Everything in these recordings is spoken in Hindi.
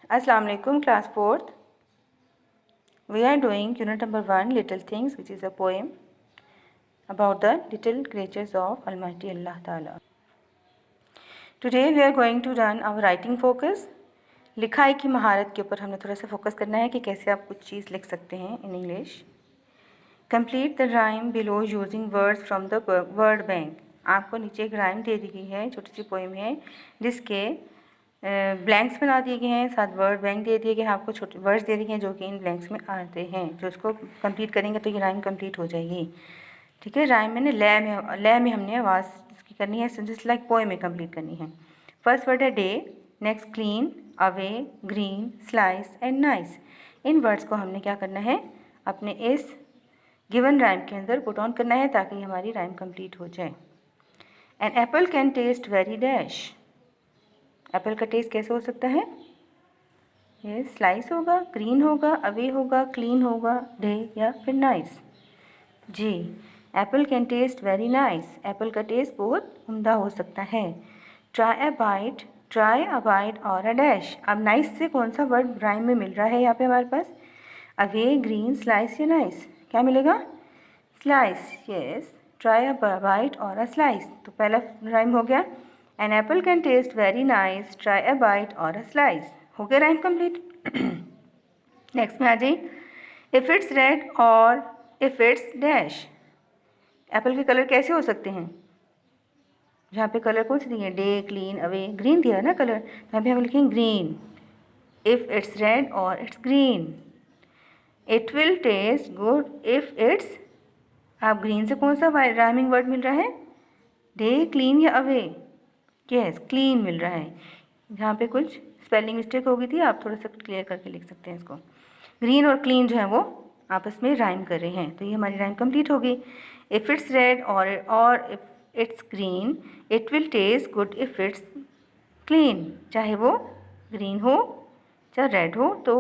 Assalamu alaikum, class 4th. We are doing unit number 1, Little Things, which is a poem about the little creatures of Almighty Allah Ta'ala. Today we are going to run our writing focus. लिखाई की महारत के ऊपर हमने थोड़ा सा फोकस करना है कि कैसे आप कुछ चीज़ लिख सकते हैं in English. Complete the rhyme below using words from the word bank. आपको नीचे एक राइम दे दी गई है, छोटी सी पोएम है जिसके ब्लैंक्स बना दिए गए हैं, साथ वर्ड बैंक दे दिए गए हैं, आपको छोटे वर्ड्स दे दिए गए हैं जो कि इन ब्लैंक्स में आते हैं. जो इसको कंप्लीट करेंगे तो ये राइम कंप्लीट हो जाएगी. ठीक है. राइम मैंने लय में हमने आवाज़ इसकी करनी है, जस्ट लाइक पोएम में कंप्लीट करनी है. फर्स्ट वर्ड है day, next clean, away, green, slice and nice. In words को हमने क्या करना है, अपने इस गिवन राइम के अंदर पुट ऑन करना है ताकि हमारी राइम कंप्लीट हो जाए. An apple can taste very dash. Apple का टेस्ट कैसे हो सकता है? ये स्लाइस होगा, ग्रीन होगा, अवे होगा, क्लीन होगा, डे या फिर नाइस. जी, apple can taste very nice. Apple का टेस्ट बहुत उम्दा हो सकता है. ट्राई अ बाइट और अ डैश. अब नाइस से कौन सा वर्ड राइम में मिल रहा है यहाँ पे हमारे पास? अवे, ग्रीन, स्लाइस या नाइस. क्या मिलेगा? Slice. Yes, try a bite और अ स्लाइस. तो पहला राइम हो गया. An apple can taste very nice. Try a bite or a slice. हो गया राइम कंप्लीट. नेक्स्ट में आ जाइए. इफ़ इट्स रेड और इफ़ इट्स डैश. एप्पल के कलर कैसे हो सकते हैं? जहाँ पे कलर कौन से दिए? डे, क्लीन, अवे, ग्रीन दिया है ना कलर, तो यहाँ पे हम लिखेंगे ग्रीन. इफ़ इट्स रेड और it's green. It will taste good if it's. आप ग्रीन से कौन सा राइमिंग वर्ड मिल रहा है? डे, क्लीन या अवे? यस, क्लीन मिल रहा है. जहाँ पे कुछ स्पेलिंग मिस्टेक हो गई थी आप थोड़ा सा क्लियर करके लिख सकते हैं इसको. ग्रीन और क्लीन जो है वो आपस में राइम कर रहे हैं, तो ये हमारी राइम कंप्लीट होगी. इफ़ इट्स रेड और if it's green, it will taste good if it's clean. चाहे वो ग्रीन हो चाहे रेड हो, तो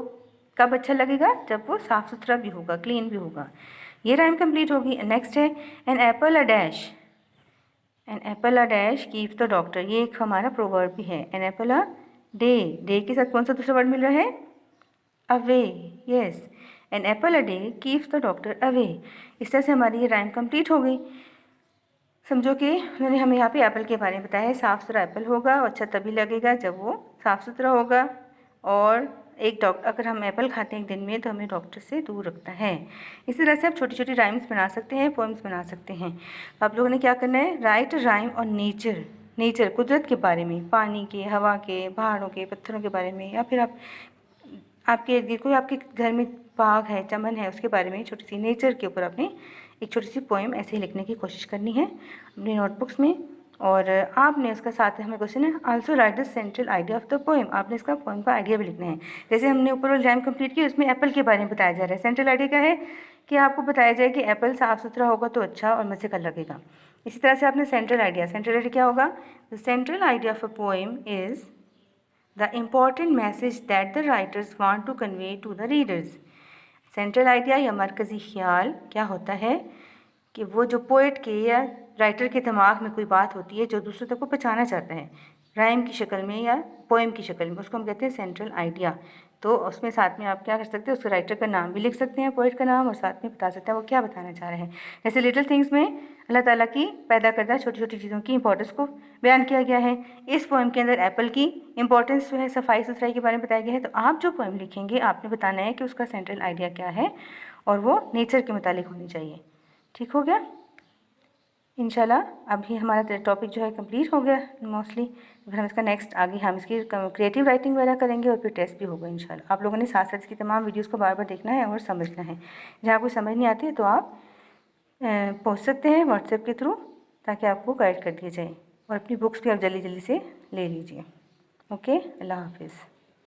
कब अच्छा लगेगा? जब वो साफ़ सुथरा भी होगा, क्लीन भी होगा. ये राइम कंप्लीट होगी. नेक्स्ट है an apple a dash. An apple a dash keeps the doctor. ये एक हमारा प्रोवर्ब भी है. An apple a day. Day के साथ कौन सा दूसरा वर्ड मिल रहा है? Away. Yes, an apple a day keeps the doctor away. इस तरह से हमारी ये राइम कंप्लीट हो गई. समझो कि मैंने हमें यहाँ पे एप्पल के बारे में बताया है. साफ़ सुथरा एप्पल होगा और अच्छा तभी लगेगा जब वो साफ़ सुथरा होगा. और एक अगर हम एप्पल खाते हैं एक दिन में तो हमें डॉक्टर से दूर रखता है. इसी तरह से आप छोटी छोटी राइम्स बना सकते हैं, पोएम्स बना सकते हैं. आप लोगों ने क्या करना है, राइट राइम और नेचर कुदरत के बारे में, पानी के, हवा के, पहाड़ों के, पत्थरों के बारे में, या फिर आपके इर्द गिर्द कोई आपके घर में बाग है, चमन है, उसके बारे में छोटी सी नेचर के ऊपर आपने एक छोटी सी पोएम ऐसे ही लिखने की कोशिश करनी है अपनी नोटबुक्स में. और आपने उसका साथ हमें क्वेश्चन है also right the central idea of the poem. आपने इसका पोएम का आइडिया भी लिखना है. जैसे हमने ऊपर वाली राइम कंप्लीट की, उसमें एप्पल के बारे में बताया जा रहा है. सेंट्रल आइडिया क्या है कि आपको बताया जाए कि एप्पल साफ़ सुथरा होगा तो अच्छा और मज़े का लगेगा. इसी तरह से आपने सेंट्रल आइडिया क्या होगा? The central idea of a poem is the important message that the writers want to convey to the readers. Central idea या मरकज़ी ख्याल क्या होता है कि वो जो पोइट के या राइटर के दिमाग में कोई बात होती है जो दूसरों तक को पहुँचाना चाहता है राइम की शक्ल में या पोएम की शक्ल में, उसको हम कहते हैं सेंट्रल आइडिया. तो उसमें साथ में आप क्या कर सकते हैं, उसके राइटर का नाम भी लिख सकते हैं, पोइट का नाम, और साथ में बता सकते हैं वो क्या बताना चाह रहे हैं. जैसे लिटिल थिंग्स में अल्लाह ताला की पैदा करदा छोटी छोटी चीज़ों की इंपॉर्टेंस को बयान किया गया है. इस पोएम के अंदर एप्पल की इंपॉर्टेंस जो है, सफाई सुथराई के बारे में बताया गया है. तो आप जो पोएम लिखेंगे आपने बताना है कि उसका सेंट्रल आइडिया क्या है और वो नेचर के मुतालिक होनी चाहिए. ठीक हो गया? इंशाल्लाह अभी हमारा टॉपिक जो है कंप्लीट हो गया मोस्टली. फिर हम इसका नेक्स्ट आगे हम इसकी क्रिएटिव राइटिंग वगैरह करेंगे और फिर टेस्ट भी होगा इंशाल्लाह. आप लोगों ने साथ साथ इसकी तमाम वीडियोस को बार बार देखना है और समझना है. जहाँ कोई समझ नहीं आती है तो आप पूछ सकते हैं व्हाट्सएप के थ्रू ताकि आपको गाइड कर दिया जाए. और अपनी बुक्स भी आप जल्दी जल्दी से ले लीजिए. ओके, अल्लाह हाफिज़.